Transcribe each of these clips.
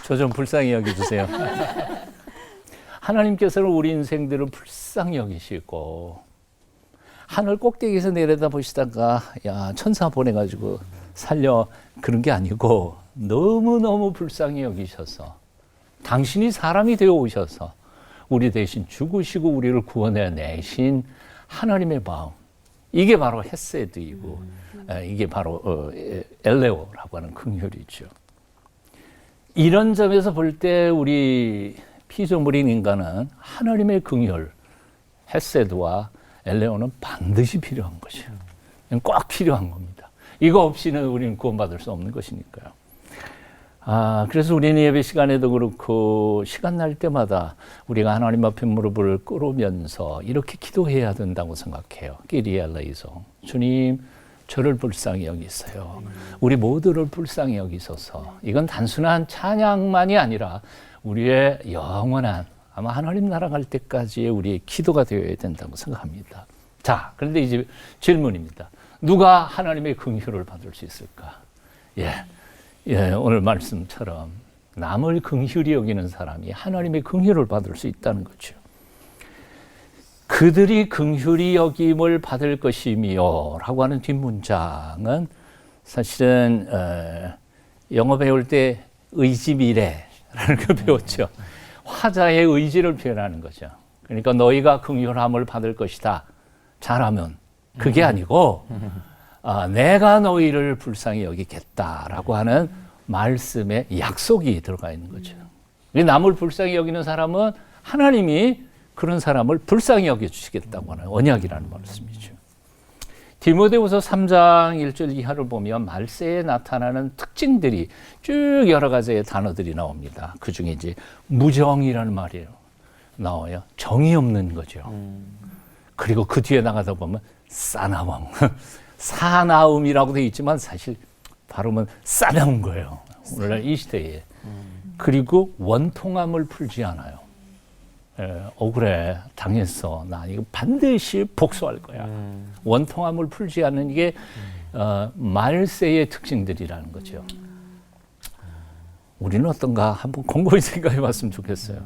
저 좀 불쌍히 여겨주세요. 하나님께서는 우리 인생들을 불쌍히 여기시고 하늘 꼭대기에서 내려다 보시다가 야 천사 보내가지고 살려 그런 게 아니고 너무너무 불쌍히 여기셔서 당신이 사람이 되어 오셔서 우리 대신 죽으시고 우리를 구원해 내신 하나님의 마음, 이게 바로 헤세드이고 이게 바로 엘레오라고 하는 긍휼이죠. 이런 점에서 볼 때 우리 피조물인 인간은 하나님의 긍휼, 헤세드와 엘레오는 반드시 필요한 것이에요. 꼭 필요한 겁니다. 이거 없이는 우리는 구원받을 수 없는 것이니까요. 그래서 우리는 예배 시간에도 그렇고 시간 날 때마다 우리가 하나님 앞에 무릎을 꿇으면서 이렇게 기도해야 된다고 생각해요. 끼리엘레이소, 주님 저를 불쌍히 여기세요. 우리 모두를 불쌍히 여기소서. 이건 단순한 찬양만이 아니라 우리의 영원한 아마 하나님 나라 갈 때까지의 우리의 기도가 되어야 된다고 생각합니다. 자, 그런데 이제 질문입니다. 누가 하나님의 긍휼을 받을 수 있을까? 오늘 말씀처럼 남을 긍휼히 여기는 사람이 하나님의 긍휼을 받을 수 있다는 거죠. 그들이 긍휼히 여김을 받을 것이며 라고 하는 뒷문장은 사실은 영어 배울 때 의지미래라는 걸 배웠죠. 화자의 의지를 표현하는 거죠. 그러니까 너희가 긍휼함을 받을 것이다. 잘하면 그게 아니고 내가 너희를 불쌍히 여기겠다라고 하는 말씀에 약속이 들어가 있는 거죠. 남을 불쌍히 여기는 사람은 하나님이 그런 사람을 불쌍히 여겨주시겠다고 하는 언약이라는 말씀이죠. 디모데후서 3장 1절 이하를 보면 말세에 나타나는 특징들이 쭉 여러 가지의 단어들이 나옵니다. 그 중에 이제 무정이라는 말이 나와요. 정이 없는 거죠. 그리고 그 뒤에 나가다 보면 싸나움, 사나움이라고 되어 있지만 사실 발음은 싸나운 거예요. 오늘날 이 시대에. 그리고 원통함을 풀지 않아요. 억울해, 당했어, 나 이거 반드시 복수할 거야. 원통함을 풀지 않는 이게 말세의 특징들이라는 거죠. 우리는 어떤가 한번 곰곰이 생각해 봤으면 좋겠어요.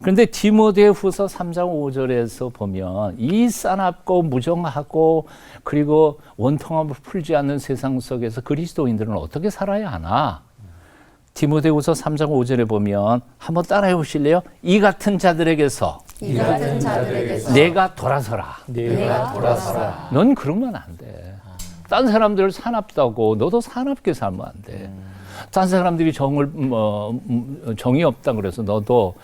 그런데 디모데후서 3장 5절에서 보면 이 싸납고 무정하고 그리고 원통함을 풀지 않는 세상 속에서 그리스도인들은 어떻게 살아야 하나? 디모데후서 3장 5절에 보면 한번 따라해 보실래요? 이 같은 자들에게서 내가 돌아서라. 넌 그러면 안 돼. 딴 사람들 사납다고 너도 사납게 살면 안 돼. 딴 사람들이 정이 없다 그래서 너도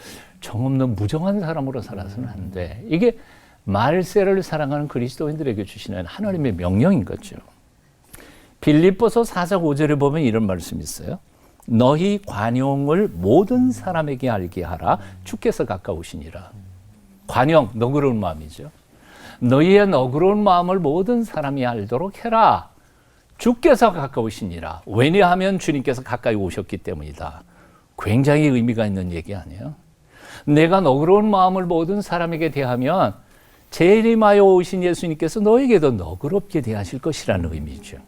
정 없는 무정한 사람으로 살아서는 안 돼. 이게 말세를 사랑하는 그리스도인들에게 주시는 하나님의 명령인 거죠. 빌립보서 4장 5절에 보면 이런 말씀이 있어요. 너희 관용을 모든 사람에게 알게 하라. 주께서 가까우시니라. 관용, 너그러운 마음이죠. 너희의 너그러운 마음을 모든 사람이 알도록 해라. 주께서 가까우시니라. 왜냐하면 주님께서 가까이 오셨기 때문이다. 굉장히 의미가 있는 얘기 아니에요? 내가 너그러운 마음을 모든 사람에게 대하면 재림하여 오신 예수님께서 너에게도 너그럽게 대하실 것이라는 의미죠.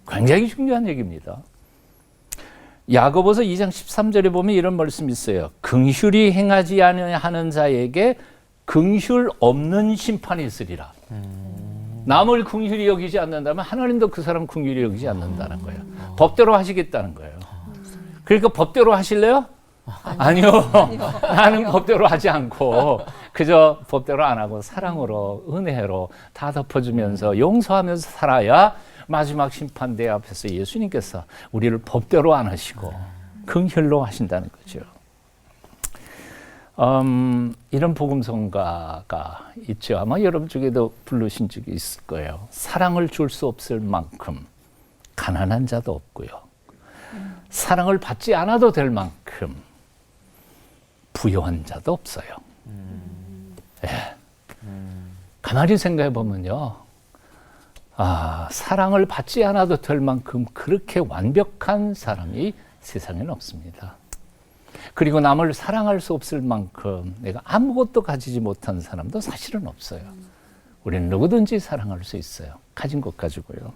굉장히 중요한 얘기입니다. 야고보서 2장 13절에 보면 이런 말씀이 있어요. 긍휼히 행하지 아니하는 자에게 긍휼 없는 심판이 있으리라. 남을 긍휼히 여기지 않는다면 하나님도 그 사람 긍휼히 여기지 않는다는 거예요. 법대로 하시겠다는 거예요. 그러니까 법대로 하실래요? 아니요. 나는 법대로 하지 않고 그저 법대로 안 하고 사랑으로 은혜로 다 덮어주면서 용서하면서 살아야 마지막 심판대 앞에서 예수님께서 우리를 법대로 안 하시고 긍휼로 하신다는 거죠. 이런 복음성가가 있죠. 아마 여러분 중에도 부르신 적이 있을 거예요. 사랑을 줄 수 없을 만큼 가난한 자도 없고요. 사랑을 받지 않아도 될 만큼 부유한 자도 없어요. 가만히 생각해 보면요. 사랑을 받지 않아도 될 만큼 그렇게 완벽한 사람이 세상에는 없습니다. 그리고 남을 사랑할 수 없을 만큼 내가 아무것도 가지지 못한 사람도 사실은 없어요. 우리는 누구든지 사랑할 수 있어요. 가진 것 가지고요.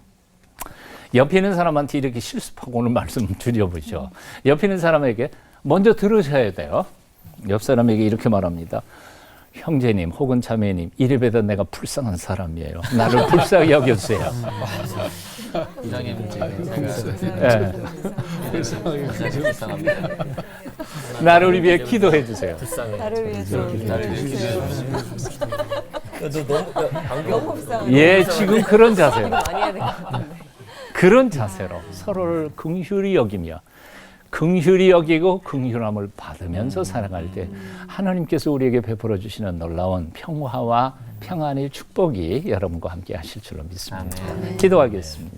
옆에 있는 사람한테 이렇게 실습하고는 말씀 드려보죠. 옆에 있는 사람에게 먼저 들으셔야 돼요. 옆 사람에게 이렇게 말합니다. 형제님 혹은 자매님, 이래봬도 내가 불쌍한 사람이에요. 나를 불쌍히 여겨주세요. 이상의 문제는 네. 불쌍합니다. 나를 위해 기도해 주세요. 나를 위해서 너무 불쌍해. 예, 지금 그런 자세로. 많이 해야 될 것 같은데. 그런 자세로 서로를 긍휼히 여기며 긍휼히 여기고 긍휼함을 받으면서 살아갈 때 하나님께서 우리에게 베풀어 주시는 놀라운 평화와 평안의 축복이 여러분과 함께 하실 줄로 믿습니다. 아멘. 기도하겠습니다.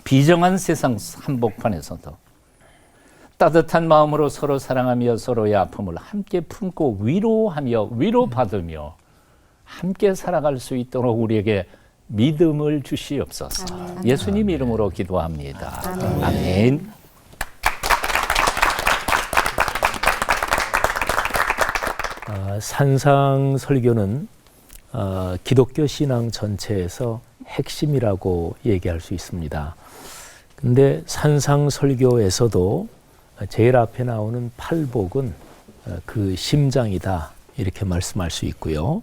비정한 세상 한복판에서도 따뜻한 마음으로 서로 사랑하며 서로의 아픔을 함께 품고 위로하며 위로받으며 함께 살아갈 수 있도록 우리에게 믿음을 주시옵소서. 예수님 이름으로 기도합니다. 아멘. 산상 설교는 기독교 신앙 전체에서 핵심이라고 얘기할 수 있습니다. 근데 산상 설교에서도 제일 앞에 나오는 팔복은 그 심장이다 이렇게 말씀할 수 있고요.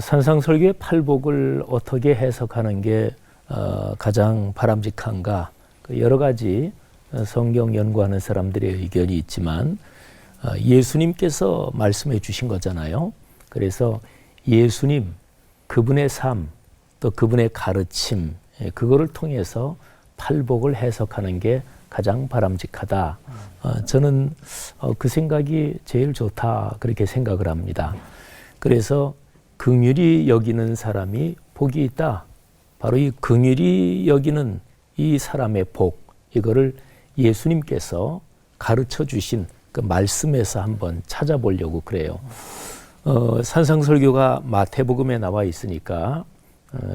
산상 설교의 팔복을 어떻게 해석하는 게 가장 바람직한가, 여러 가지 성경 연구하는 사람들의 의견이 있지만 예수님께서 말씀해 주신 거잖아요. 그래서 예수님, 그분의 삶, 또 그분의 가르침, 그거를 통해서 팔복을 해석하는 게 가장 바람직하다. 저는 그 생각이 제일 좋다 그렇게 생각을 합니다. 그래서 긍휼히 여기는 사람이 복이 있다. 바로 이 긍휼히 여기는 이 사람의 복, 이거를 예수님께서 가르쳐 주신 그 말씀에서 한번 찾아보려고 그래요. 산상설교가 마태복음에 나와 있으니까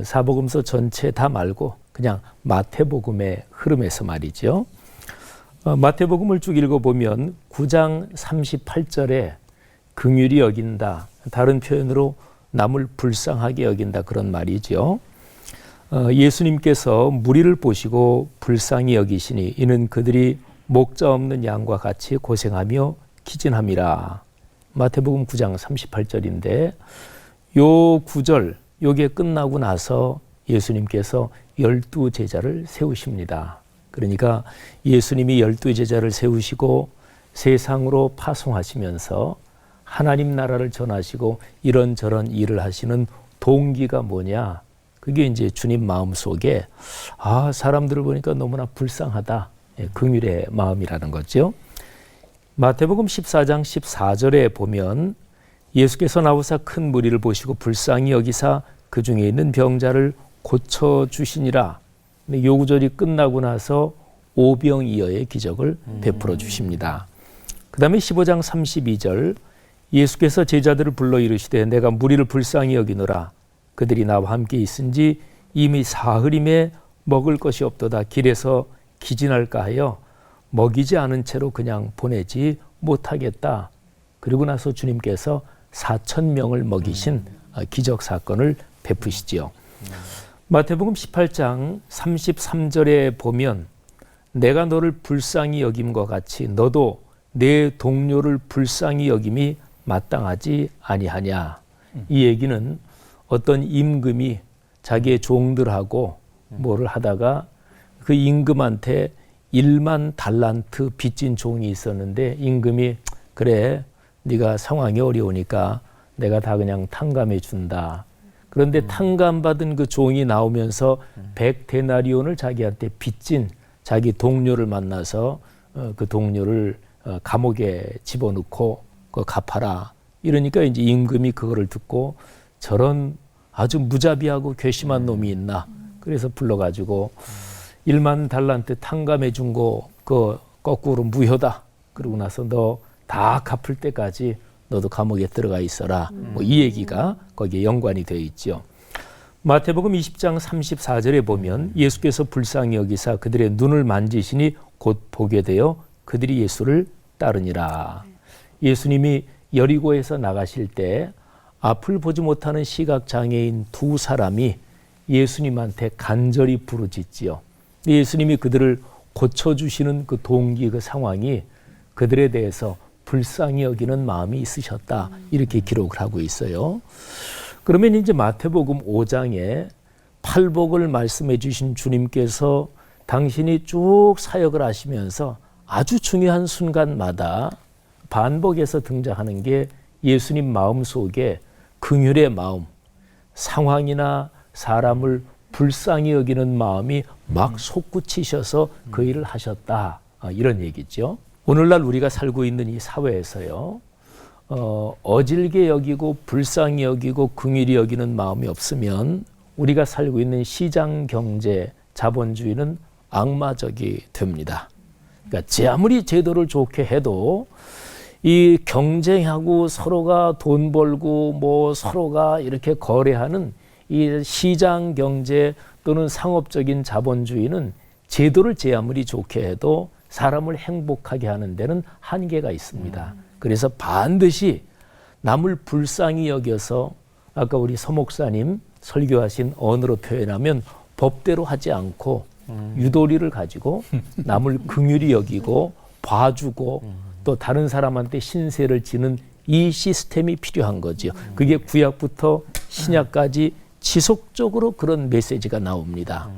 사복음서 전체 다 말고 그냥 마태복음의 흐름에서 말이죠. 마태복음을 쭉 읽어보면 9장 38절에 긍휼히 여긴다, 다른 표현으로 남을 불쌍하게 여긴다, 그런 말이죠. 예수님께서 무리를 보시고 불쌍히 여기시니 이는 그들이 목자 없는 양과 같이 고생하며 기진함이라. 마태복음 9장 38절인데 요 구절, 요게 끝나고 나서 예수님께서 12제자를 세우십니다. 그러니까 예수님이 12제자를 세우시고 세상으로 파송하시면서 하나님 나라를 전하시고 이런저런 일을 하시는 동기가 뭐냐? 그게 이제 주님 마음속에 사람들을 보니까 너무나 불쌍하다, 긍휼의 마음이라는 거죠. 마태복음 14장 14절에 보면 예수께서 나오사 큰 무리를 보시고 불쌍히 여기사 그 중에 있는 병자를 고쳐주시니라. 근데 요 구절이 끝나고 나서 오병이어의 기적을 베풀어 주십니다. 그 다음에 15장 32절 예수께서 제자들을 불러 이르시되 내가 무리를 불쌍히 여기노라. 그들이 나와 함께 있은지 이미 사흘임에 먹을 것이 없도다. 길에서 기진할까 하여 먹이지 않은 채로 그냥 보내지 못하겠다. 그리고 나서 주님께서 4,000명을 먹이신 기적 사건을 베푸시지요. 마태복음 18장 33절에 보면 내가 너를 불쌍히 여김과 같이 너도 내 동료를 불쌍히 여김이 마땅하지 아니하냐. 이 얘기는 어떤 임금이 자기의 종들하고 뭐를 하다가 그 임금한테 1만 달란트 빚진 종이 있었는데 임금이 그래 네가 상황이 어려우니까 내가 다 그냥 탕감해 준다. 그런데 탕감받은 그 종이 나오면서 100데나리온을 자기한테 빚진 자기 동료를 만나서 그 동료를 감옥에 집어넣고 그거 갚아라. 이러니까 이제 임금이 그거를 듣고 저런 아주 무자비하고 괘씸한 놈이 있나. 그래서 불러가지고 1만 달란트 탕감해 준 거 그 거꾸로 무효다. 그러고 나서 너 다 갚을 때까지 너도 감옥에 들어가 있어라. 뭐 이 얘기가 거기에 연관이 되어 있죠. 마태복음 20장 34절에 보면 예수께서 불쌍히 여기사 그들의 눈을 만지시니 곧 보게 되어 그들이 예수를 따르니라. 예수님이 여리고에서 나가실 때 앞을 보지 못하는 시각장애인 두 사람이 예수님한테 간절히 부르짖지요. 예수님이 그들을 고쳐주시는 그 동기, 그 상황이 그들에 대해서 불쌍히 여기는 마음이 있으셨다. 이렇게 기록을 하고 있어요. 그러면 이제 마태복음 5장에 팔복을 말씀해 주신 주님께서 당신이 쭉 사역을 하시면서 아주 중요한 순간마다 반복해서 등장하는 게 예수님 마음 속에 긍휼의 마음, 상황이나 사람을 불쌍히 여기는 마음이 막 솟구치셔서 그 일을 하셨다. 이런 얘기죠. 오늘날 우리가 살고 있는 이 사회에서요. 어질게 여기고 불쌍히 여기고 긍휼히 여기는 마음이 없으면 우리가 살고 있는 시장 경제 자본주의는 악마적이 됩니다. 그러니까 제 아무리 제도를 좋게 해도 이 경쟁하고 서로가 돈 벌고 뭐 서로가 이렇게 거래하는 이 시장 경제 또는 상업적인 자본주의는 제도를 제 아무리 좋게 해도 사람을 행복하게 하는 데는 한계가 있습니다. 그래서 반드시 남을 불쌍히 여겨서 아까 우리 서 목사님 설교하신 언어로 표현하면 법대로 하지 않고 유도리를 가지고 남을 긍휼히 여기고 봐주고 또 다른 사람한테 신세를 지는 이 시스템이 필요한 거죠. 그게 구약부터 신약까지 지속적으로 그런 메시지가 나옵니다.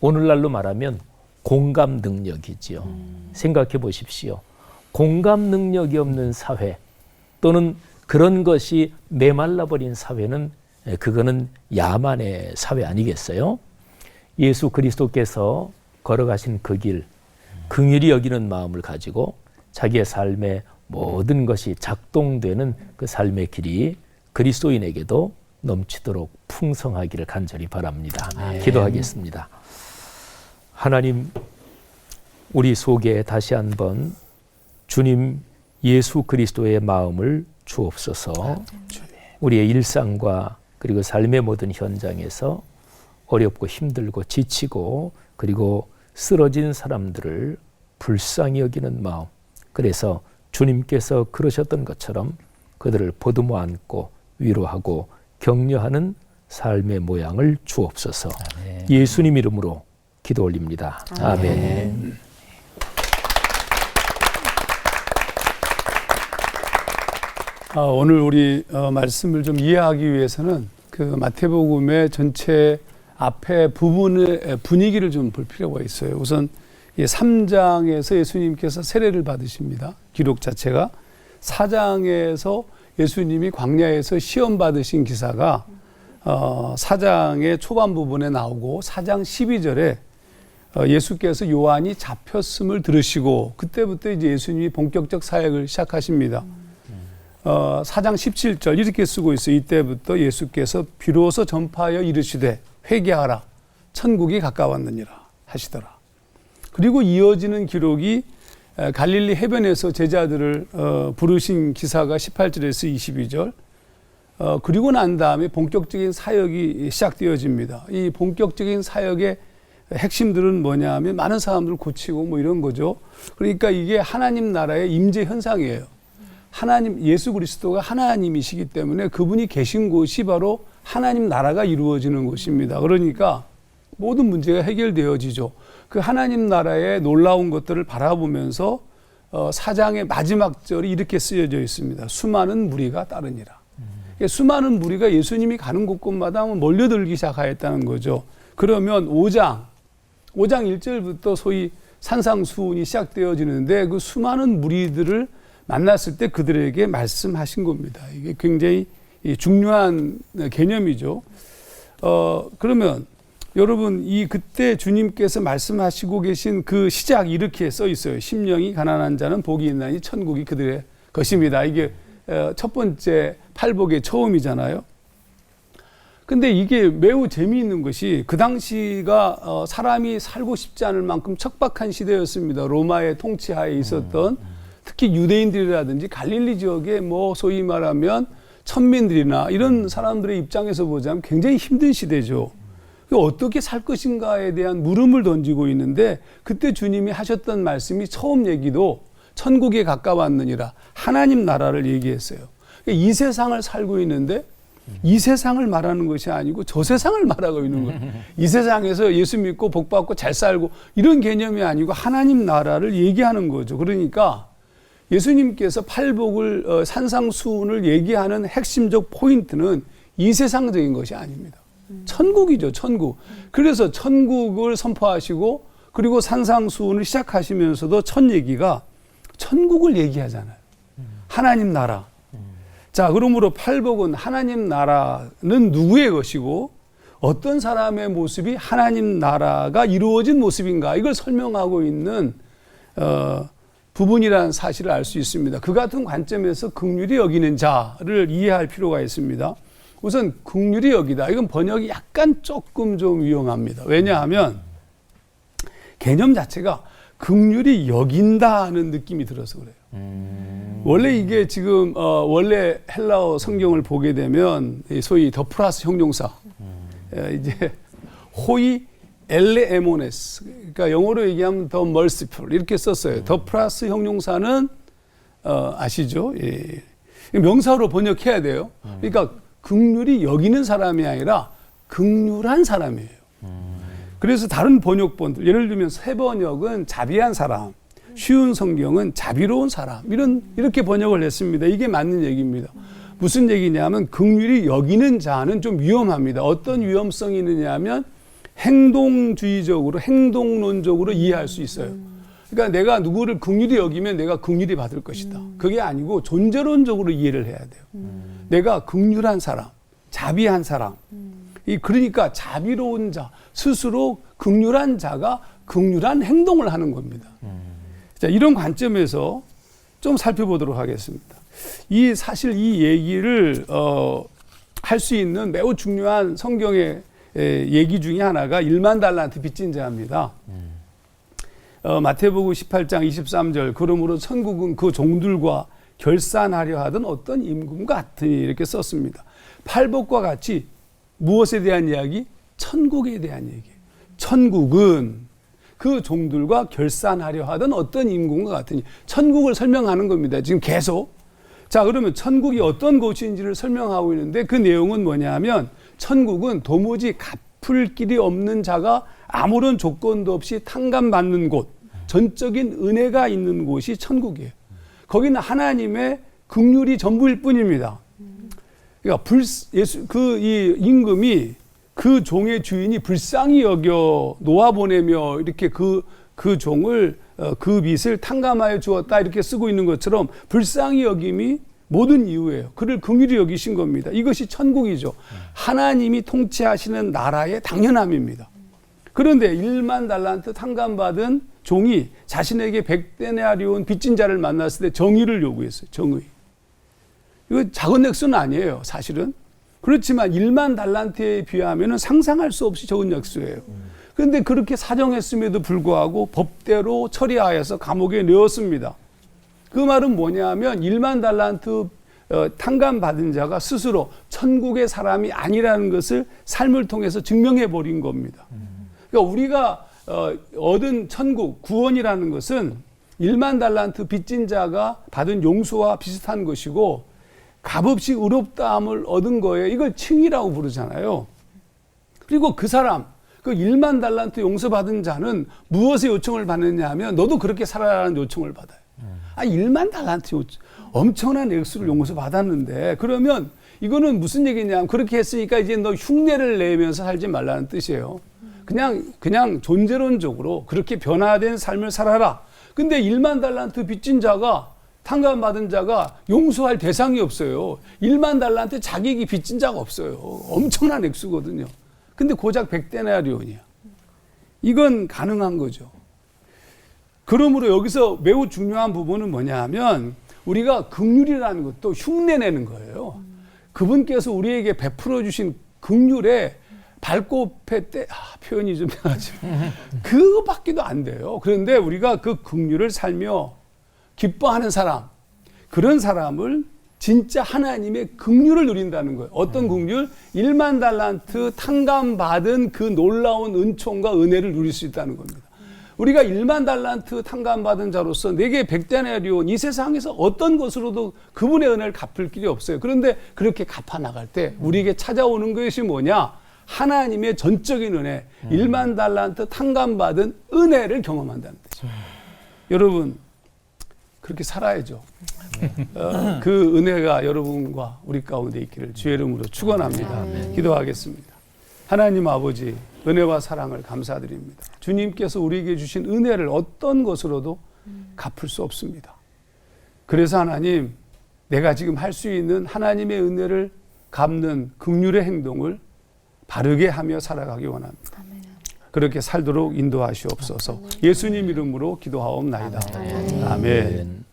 오늘날로 말하면 공감 능력이지요. 생각해 보십시오. 공감 능력이 없는 사회 또는 그런 것이 메말라버린 사회는 그거는 야만의 사회 아니겠어요? 예수 그리스도께서 걸어가신 그 길, 긍휼히 여기는 마음을 가지고 자기의 삶의 모든 것이 작동되는 그 삶의 길이 그리스도인에게도 넘치도록 풍성하기를 간절히 바랍니다. 기도하겠습니다. 하나님, 우리 속에 다시 한번 주님 예수 그리스도의 마음을 주옵소서. 우리의 일상과 그리고 삶의 모든 현장에서 어렵고 힘들고 지치고 그리고 쓰러진 사람들을 불쌍히 여기는 마음, 그래서 주님께서 그러셨던 것처럼 그들을 보듬어 안고 위로하고 격려하는 삶의 모양을 주옵소서. 아멘. 예수님 이름으로 기도 올립니다. 아멘. 오늘 우리 말씀을 좀 이해하기 위해서는 그 마태복음의 전체 앞에 부분의 분위기를 좀 볼 필요가 있어요. 우선 3장에서 예수님께서 세례를 받으십니다. 기록 자체가 4장에서 예수님이 광야에서 시험 받으신 기사가 4장의 초반 부분에 나오고 4장 12절에 예수께서 요한이 잡혔음을 들으시고 그때부터 이제 예수님이 본격적 사역을 시작하십니다. 4장 17절 이렇게 쓰고 있어요. 이때부터 예수께서 비로소 전파하여 이르시되 회개하라 천국이 가까웠느니라 하시더라. 그리고 이어지는 기록이 갈릴리 해변에서 제자들을 부르신 기사가 18절에서 22절. 그리고 난 다음에 본격적인 사역이 시작되어집니다. 이 본격적인 사역의 핵심들은 뭐냐 하면 많은 사람들을 고치고 뭐 이런 거죠. 그러니까 이게 하나님 나라의 임재 현상이에요. 하나님, 예수 그리스도가 하나님이시기 때문에 그분이 계신 곳이 바로 하나님 나라가 이루어지는 곳입니다. 그러니까 모든 문제가 해결되어지죠. 그 하나님 나라의 놀라운 것들을 바라보면서 4장의 마지막 절이 이렇게 쓰여져 있습니다. 수많은 무리가 따르니라. 수많은 무리가 예수님이 가는 곳곳마다 몰려들기 시작하였다는 거죠. 그러면 5장 1절부터 소위 산상수훈이 시작되어지는데 그 수많은 무리들을 만났을 때 그들에게 말씀하신 겁니다. 이게 굉장히 중요한 개념이죠. 그러면 여러분 이 그때 주님께서 말씀하시고 계신 그 시작 이렇게 써 있어요. 심령이 가난한 자는 복이 있나니 천국이 그들의 것입니다. 이게 첫 번째 팔복의 처음이잖아요. 근데 이게 매우 재미있는 것이 그 당시가 사람이 살고 싶지 않을 만큼 척박한 시대였습니다. 로마의 통치하에 있었던 특히 유대인들이라든지 갈릴리 지역의 뭐 소위 말하면 천민들이나 이런 사람들의 입장에서 보자면 굉장히 힘든 시대죠. 어떻게 살 것인가에 대한 물음을 던지고 있는데 그때 주님이 하셨던 말씀이 처음 얘기도 천국에 가까웠느니라 하나님 나라를 얘기했어요. 이 세상을 살고 있는데 이 세상을 말하는 것이 아니고 저 세상을 말하고 있는 거예요. 이 세상에서 예수 믿고 복 받고 잘 살고 이런 개념이 아니고 하나님 나라를 얘기하는 거죠. 그러니까 예수님께서 팔복을 산상수훈을 얘기하는 핵심적 포인트는 이 세상적인 것이 아닙니다. 천국이죠, 천국. 그래서 천국을 선포하시고 그리고 산상수훈을 시작하시면서도 첫 얘기가 천국을 얘기하잖아요. 하나님 나라. 자, 그러므로 팔복은 하나님 나라는 누구의 것이고 어떤 사람의 모습이 하나님 나라가 이루어진 모습인가 이걸 설명하고 있는 부분이라는 사실을 알 수 있습니다. 그 같은 관점에서 긍휼히 여기는 자를 이해할 필요가 있습니다. 우선 긍휼히 여기다. 이건 번역이 약간 조금 좀 위험합니다. 왜냐하면 개념 자체가 긍휼히 여긴다는 느낌이 들어서 그래요. 원래 이게 지금 원래 헬라어 성경을 보게 되면 소위 더 플러스 형용사 이제 호이 엘레에모네스 그러니까 영어로 얘기하면 더 merciful 이렇게 썼어요. 더 플러스 형용사는 아시죠? 예. 명사로 번역해야 돼요. 그러니까 긍휼히 여기는 사람이 아니라 긍휼한 사람이에요. 그래서 다른 번역본들 예를 들면 새 번역은 자비한 사람, 쉬운 성경은 자비로운 사람 이렇게 번역을 했습니다. 이게 맞는 얘기입니다. 무슨 얘기냐면 긍휼히 여기는 자는 좀 위험합니다. 어떤 위험성이 있느냐면 행동주의적으로 행동론적으로 이해할 수 있어요. 그러니까 내가 누구를 긍휼히 여기면 내가 긍휼히 받을 것이다. 그게 아니고 존재론적으로 이해를 해야 돼요. 내가 긍휼한 사람, 자비한 사람. 그러니까 자비로운 자, 스스로 긍휼한 자가 긍휼한 행동을 하는 겁니다. 자, 이런 관점에서 좀 살펴보도록 하겠습니다. 사실 이 얘기를 할 수 있는 매우 중요한 성경의 얘기 중에 하나가 1만 달란트 빚진 자입니다. 마태복음 18장 23절 그러므로 천국은 그 종들과 결산하려 하던 어떤 임금 같으니 이렇게 썼습니다. 팔복과 같이 무엇에 대한 이야기? 천국에 대한 얘기예요. 천국은 그 종들과 결산하려 하던 어떤 임금과 같으니 천국을 설명하는 겁니다. 지금 계속. 자, 그러면 천국이 어떤 곳인지를 설명하고 있는데 그 내용은 뭐냐면 천국은 도무지 갚을 길이 없는 자가 아무런 조건도 없이 탕감받는 곳, 전적인 은혜가 있는 곳이 천국이에요. 거기는 하나님의 긍휼이 전부일 뿐입니다. 그러니까 이 임금이 그 종의 주인이 불쌍히 여겨 놓아보내며 이렇게 그 종을 그 빚을 탕감하여 주었다 이렇게 쓰고 있는 것처럼 불쌍히 여김이 모든 이유예요. 그를 긍휼히 여기신 겁니다. 이것이 천국이죠. 하나님이 통치하시는 나라의 당연함입니다. 그런데 1만 달란트 탕감받은 종이 자신에게 100데나리온 빚진 자를 만났을 때 정의를 요구했어요. 정의. 이거 작은 액수는 아니에요. 사실은. 그렇지만 1만 달란트에 비하면 상상할 수 없이 적은 액수예요. 그런데 그렇게 사정했음에도 불구하고 법대로 처리하여서 감옥에 넣었습니다. 그 말은 뭐냐면 1만 달란트 탕감받은 자가 스스로 천국의 사람이 아니라는 것을 삶을 통해서 증명해 버린 겁니다. 그러니까 우리가 얻은 천국, 구원이라는 것은 1만 달란트 빚진 자가 받은 용서와 비슷한 것이고 값없이 의롭다함을 얻은 거예요. 이걸 칭의라고 부르잖아요. 그리고 그 사람, 그 1만 달란트 용서받은 자는 무엇의 요청을 받느냐 하면 너도 그렇게 살아라는 요청을 받아요. 1만 달란트 엄청난 액수를 용서받았는데 그러면 이거는 무슨 얘기냐면 그렇게 했으니까 이제 너 흉내를 내면서 살지 말라는 뜻이에요. 그냥 존재론적으로 그렇게 변화된 삶을 살아라. 근데 1만 달란트 빚진 자가 탕감받은 자가 용서할 대상이 없어요. 1만 달란트 자격이 빚진 자가 없어요. 엄청난 액수거든요. 근데 고작 100데나리온이야. 이건 가능한 거죠. 그러므로 여기서 매우 중요한 부분은 뭐냐 하면 우리가 긍휼이라는 것도 흉내내는 거예요. 그분께서 우리에게 베풀어 주신 긍휼에 발꽃패 때 표현이 좀 나가지만 그거밖에도 안 돼요. 그런데 우리가 그 긍휼을 살며 기뻐하는 사람, 그런 사람을 진짜 하나님의 긍휼을 누린다는 거예요. 어떤 긍휼? 1만 달란트 탕감받은 그 놀라운 은총과 은혜를 누릴 수 있다는 겁니다. 우리가 1만 달란트 탕감받은 자로서 내게 100데나리온 이 세상에서 어떤 것으로도 그분의 은혜를 갚을 길이 없어요. 그런데 그렇게 갚아 나갈 때 우리에게 찾아오는 것이 뭐냐? 하나님의 전적인 은혜, 1만 달란트 탕감받은 은혜를 경험한다는 거죠. 여러분 그렇게 살아야죠. 그 은혜가 여러분과 우리 가운데 있기를 주의 이름으로 축원합니다. 기도하겠습니다. 하나님 아버지, 은혜와 사랑을 감사드립니다. 주님께서 우리에게 주신 은혜를 어떤 것으로도 갚을 수 없습니다. 그래서 하나님, 내가 지금 할 수 있는 하나님의 은혜를 갚는 긍휼의 행동을 바르게 하며 살아가기 원합니다. 그렇게 살도록 인도하시옵소서. 예수님 이름으로 기도하옵나이다. 아멘.